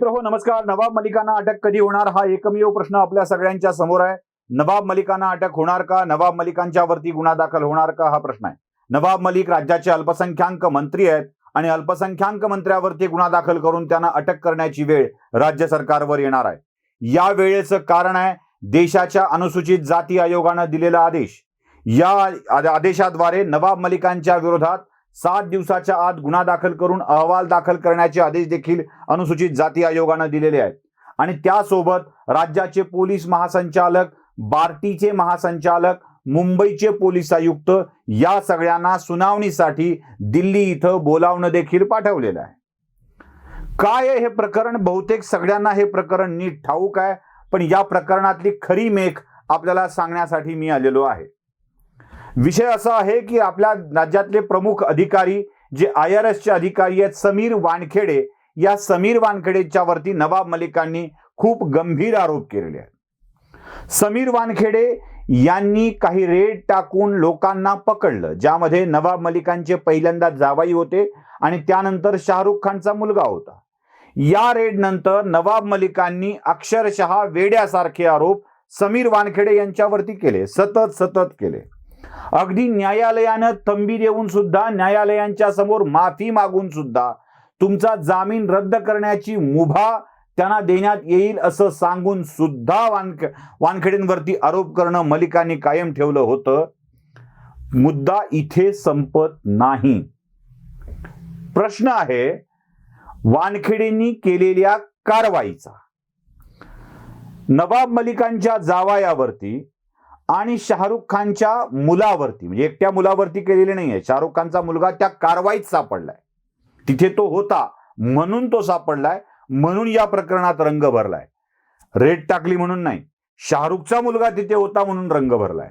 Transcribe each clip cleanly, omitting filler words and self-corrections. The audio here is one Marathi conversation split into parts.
मित्रहो नमस्कार. नवाब मलिकांना अटक कधी होणार हा एकमेव प्रश्न आपल्या सगळ्यांच्या समोर आहे. नवाब मलिकांना अटक होणार का? नवाब मलिकांच्या वरती गुन्हा दाखल होणार का? हा प्रश्न आहे. नवाब मलिक राज्याचे अल्पसंख्याक मंत्री आहेत आणि अल्पसंख्याक मंत्र्यावरती गुन्हा दाखल करून त्यांना अटक करण्याची वेळ राज्य सरकारवर येणार आहे. या वेळेचं कारण आहे देशाच्या अनुसूचित जाती आयोगानं दिलेला आदेश. या आदेशाद्वारे नवाब मलिकांच्या विरोधात 7 दिवसाच्या आत गुन्हा दाखल करून अहवाल दाखल करण्याचे आदेश देखील अनुसूचित जाती आयोगानं दिलेले आहेत. आणि त्यासोबत राज्याचे पोलीस महासंचालक, बार्टीचे महासंचालक, मुंबईचे पोलीस आयुक्त या सगळ्यांना सुनावणीसाठी दिल्ली इथं बोलावणं देखील पाठवलेलं आहे. काय आहे हे प्रकरण? बहुतेक सगळ्यांना हे प्रकरण नीट ठाऊक आहे, पण या प्रकरणातली खरी मेख आपल्याला सांगण्यासाठी मी आलेलो आहे. विषय असा आहे की आपल्या राज्यातले प्रमुख अधिकारी जे IRSचे अधिकारी आहेत, समीर वानखेडे, या समीर वानखेडेच्या वरती नवाब मलिकांनी खूप गंभीर आरोप केलेले आहेत. समीर वानखेडे यांनी काही रेड टाकून लोकांना पकडलं, ज्यामध्ये नवाब मलिकांचे पहिल्यांदा जावई होते आणि त्यानंतर शाहरुख खानचा मुलगा होता. या रेड नंतर नवाब मलिकांनी अक्षरशः वेड्यासारखे आरोप समीर वानखेडे यांच्यावरती केले, सतत केले. अगदी न्यायालयानं तंबी देऊन सुद्धा, न्यायालयांच्या समोर माफी मागून सुद्धा तुमचा जामीन रद्द करण्याची मुभा त्यांना देण्यात येईल असं सांगून सुद्धा वानखेडेंवरती आरोप करणं मलिकांनी कायम ठेवलं होतं. मुद्दा इथे संपत नाही. प्रश्न आहे वानखेडेंनी केलेल्या कारवाईचा. नवाब मलिकांच्या जावयावरती आणि शाहरुख खानच्या मुलावरती, म्हणजे एकट्या मुलावरती केलेले नाहीये, शाहरुख खानचा मुलगा त्या कारवाईत सापडलाय. तिथे तो होता म्हणून तो सापडलाय, म्हणून या प्रकरणात रंग भरलाय. रेड टाकली म्हणून नाही, शाहरुखचा मुलगा तिथे होता म्हणून रंग भरलाय.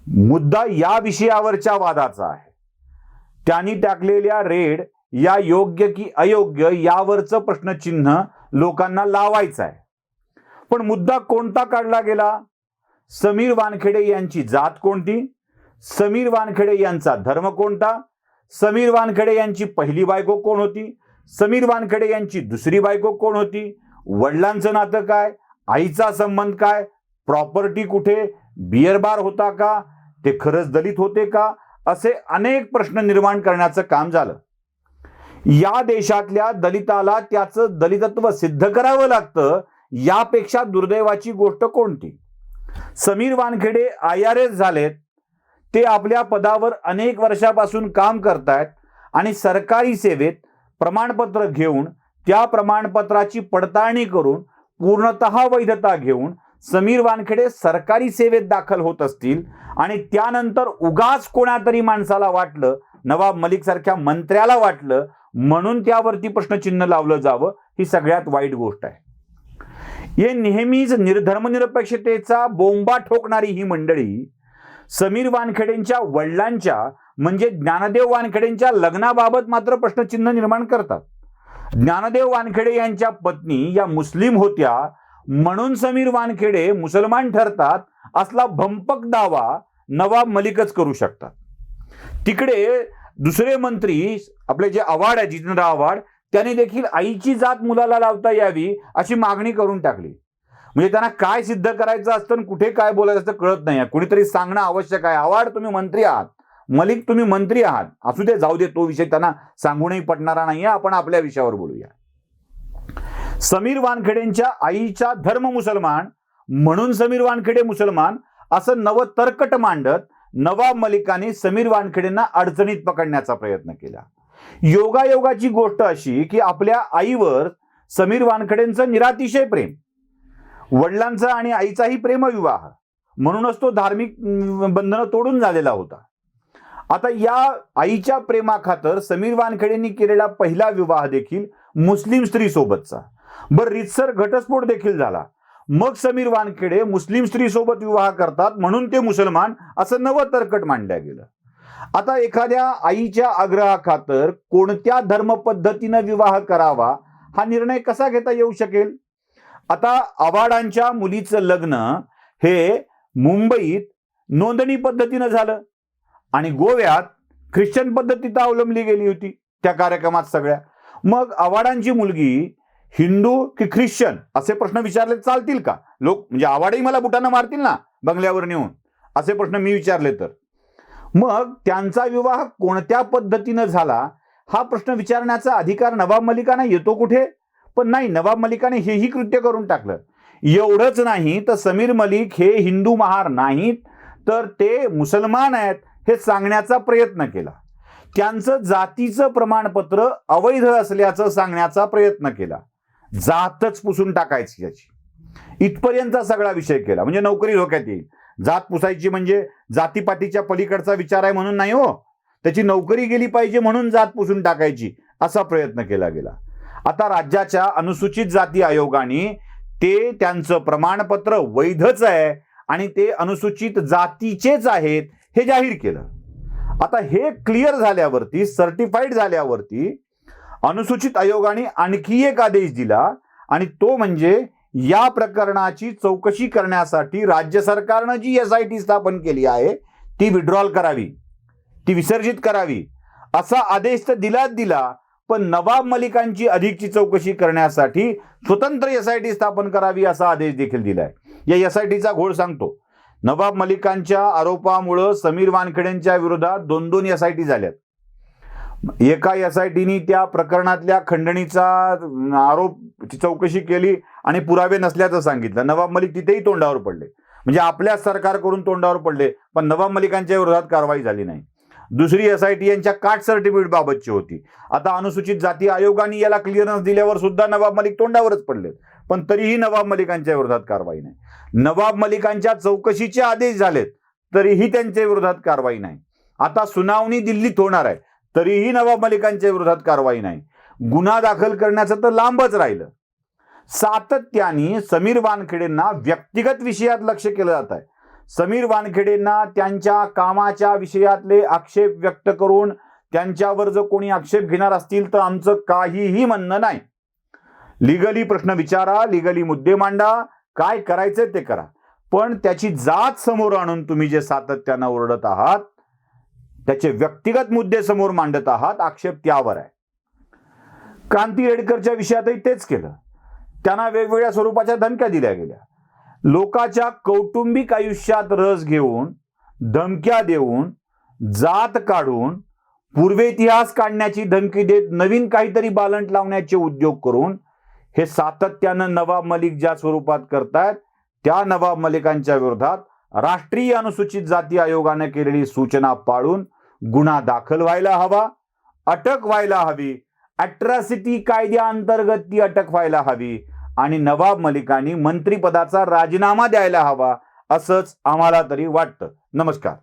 मुद्दा या विषयावरच्या वादाचा आहे. त्यांनी टाकलेल्या रेड या योग्य की अयोग्य यावरचं प्रश्नचिन्ह लोकांना लावायचं आहे. पण मुद्दा कोणता काढला गेला? समीर वानखेडे यांची जात कोणती? समीर वानखेडे यांचा धर्म कोणता? समीर वानखेडे यांची पहिली बायको कोण होती? समीर वानखेडे यांची दुसरी बायको कोण होती? वडिलांचं नातं काय? आईचा संबंध काय? प्रॉपर्टी कुठे? बियर बार होता का? ते खरंच दलित होते का? असे अनेक प्रश्न निर्माण करण्याचं काम झालं. या देशातल्या दलिताला त्याचं दलितत्व सिद्ध करावं लागतं, यापेक्षा दुर्दैवाची गोष्ट कोणती? समीर वानखेडे IRS झालेत, ते आपल्या पदावर अनेक वर्षापासून काम करतायत आणि सरकारी सेवेत प्रमाणपत्र घेऊन त्या प्रमाणपत्राची पडताळणी करून पूर्णतः वैधता घेऊन समीर वानखेडे सरकारी सेवेत दाखल होत असतील आणि त्यानंतर उगाच कोणातरी माणसाला वाटलं, नवाब मलिक सारख्या मंत्र्याला वाटलं म्हणून त्यावरती प्रश्नचिन्ह लावलं जावं, ही सगळ्यात वाईट गोष्ट आहे. हे नेहमीच धर्मनिरपेक्षतेचा बोंबा ठोकणारी ही मंडळी समीर वानखेडेंच्या वडिलांच्या म्हणजे ज्ञानदेव वानखेडेंच्या लग्नाबाबत मात्र प्रश्नचिन्ह निर्माण करतात. ज्ञानदेव वानखेडे यांच्या पत्नी या मुस्लिम होत्या म्हणून समीर वानखेडे मुसलमान ठरतात असला भंपक दावा नवाब मलिकच करू शकतात. तिकडे दुसरे मंत्री आपले जे आव्हाड आहे, जितेंद्र आव्हाड, त्याने देखील आईची जात मुलाला लावता यावी अशी मागणी करून टाकली. म्हणजे त्यांना काय सिद्ध करायचं असतं आणि कुठे काय बोलायचं असतं कळत नाही. कुणीतरी सांगणं आवश्यक आहे. आव्हाड तुम्ही मंत्री आहात, मलिक तुम्ही मंत्री आहात, असू दे, जाऊ दे, तो विषय त्यांना सांगूनही पटणारा नाहीये. आपण आपल्या विषयावर बोलूया. समीर वानखेडेंच्या आईचा धर्म मुसलमान म्हणून समीर वानखेडे मुसलमान असं नवं तर्कट मांडत नवाब मलिकांनी समीर वानखेडेंना अडचणीत पकडण्याचा प्रयत्न केला. योगायोगाची गोष्ट अशी की आपल्या आईवर समीर वानखेडेंचं निरातिशय प्रेम, वडिलांचा आणि आईचाही प्रेमविवाह, म्हणूनच तो धार्मिक बंधनं तोडून झालेला होता. आता या आईच्या प्रेमाखातर समीर वानखेडेंनी केलेला पहिला विवाह देखील मुस्लिम स्त्री सोबतचा. बरं, रीतसर घटस्फोट देखील झाला. मग समीर वानखेडे मुस्लिम स्त्री सोबत विवाह करतात म्हणून ते मुसलमान असं नवं तर्कट मांडलं गेलं. आता एखाद्या आईच्या आग्रहाखातर कोणत्या धर्म पद्धतीनं विवाह करावा हा निर्णय कसा घेता येऊ शकेल? आता आव्हाडांच्या मुलीचं लग्न हे मुंबईत नोंदणी पद्धतीनं झालं आणि गोव्यात ख्रिश्चन पद्धतीत अवलंबली गेली होती त्या कार्यक्रमात सगळ्या. मग आव्हाडांची मुलगी हिंदू की ख्रिश्चन असे प्रश्न विचारले चालतील का? लोक म्हणजे आवाडही मला बुटानं मारतील ना बंगल्यावर नेऊन, असे प्रश्न मी विचारले तर. मग त्यांचा विवाह कोणत्या पद्धतीनं झाला हा प्रश्न विचारण्याचा अधिकार नवाब मलिकांना येतो कुठे? पण नाही, नवाब मलिकाने हेही कृत्य करून टाकलं. एवढंच नाही तर समीर मलिक हे हिंदू महार नाहीत, तर ते मुसलमान आहेत हे सांगण्याचा प्रयत्न केला. त्यांचं जातीचं प्रमाणपत्र अवैध असल्याचं सांगण्याचा प्रयत्न केला. जातच पुसून टाकायची याची, इथपर्यंतचा सगळा विषय केला. म्हणजे नोकरी धोक्यात येईल. जात पुसायची म्हणजे जातीपातीच्या पलीकडचा विचार आहे म्हणून नाही हो, त्याची नोकरी गेली पाहिजे म्हणून जात पुसून टाकायची असा प्रयत्न केला गेला. आता राज्याच्या अनुसूचित जाती आयोगाने ते त्यांचं प्रमाणपत्र वैधच आहे आणि ते अनुसूचित जातीचेच आहेत हे जाहीर केलं. आता हे क्लिअर झाल्यावरती, सर्टिफाईड झाल्यावरती अनुसूचित आयोगाने आणखी एक आदेश दिला आणि तो म्हणजे या प्रकरणाची चौकशी करण्यासाठी राज्य सरकारनं जी SIT स्थापन केली आहे ती विड्रॉल करावी, ती विसर्जित करावी असा आदेश तर दिलाच दिला, पण नवाब मलिकांची अधिकची चौकशी करण्यासाठी स्वतंत्र SIT स्थापन करावी असा आदेश देखील दिलाय. या SITचा घोळ सांगतो. नवाब मलिकांच्या आरोपामुळं समीर वानखेडेंच्या विरोधात 2 SIT झाल्यात. एका SITनी त्या प्रकरणातल्या खंडणीचा आरोप चौकशी केली आणि पुरावे नसल्याचं सांगितलं. नवाब मलिक तिथेही तोंडावर पडले, म्हणजे आपल्या सरकारकडून तोंडावर पडले, पण नवाब मलिकांच्या विरोधात कारवाई झाली नाही. दुसरी SIT यांच्या कास्ट सर्टिफिकेट बाबतची होती. आता अनुसूचित जाती आयोगाने याला क्लिअरन्स दिल्यावर सुद्धा नवाब मलिक तोंडावरच पडले, पण तरीही नवाब मलिकांच्या विरोधात कारवाई नाही. नवाब मलिकांच्या चौकशीचे आदेश झालेत तरीही त्यांच्या विरोधात कारवाई नाही. आता सुनावणी दिल्लीत होणार आहे तरीही नवाब मलिकांच्या विरोधात कारवाई नाही. गुन्हा दाखल करण्याचं तर लांबच राहिलं. सातत्याने समीर वानखेडेंना व्यक्तिगत विषयात लक्ष केलं जात आहे. समीर वानखेडेंना त्यांच्या कामाच्या विषयातले आक्षेप व्यक्त करून त्यांच्यावर जर कोणी आक्षेप घेणार असतील तर आमचं काहीही म्हणणं नाही. लिगली प्रश्न विचारा, लिगली मुद्दे मांडा, काय करायचंय ते करा, पण त्याची जात समोर आणून तुम्ही जे सातत्यानं ओरडत आहात, त्याचे व्यक्तिगत मुद्दे समोर मांडत आहात, आक्षेप त्यावर आहे. क्रांती रेडकरच्या विषयातही तेच केलं. त्यांना वेगवेगळ्या स्वरूपाच्या धमक्या दिल्या गेल्या. लोकांच्या कौटुंबिक आयुष्यात रस घेऊन, धमक्या देऊन, जात काढून, पूर्वेतिहास काढण्याची धमकी देत नवीन काहीतरी बालंट लावण्याचे उद्योग करून हे सातत्यानं नवाब मलिक ज्या स्वरूपात करतायत त्या नवाब मलिकांच्या विरोधात राष्ट्रीय अनुसूचित जाती आयोगाने केलेली सूचना पाळून गुन्हा दाखल व्हायला हवा, अटक व्हायला हवी, अट्रॉसिटी कायद्याअंतर्गत ती अटक व्हायला हवी आणि नवाब मलिकांनी मंत्रिपदाचा राजीनामा द्यायला हवा असंच आम्हाला तरी वाटतं. नमस्कार.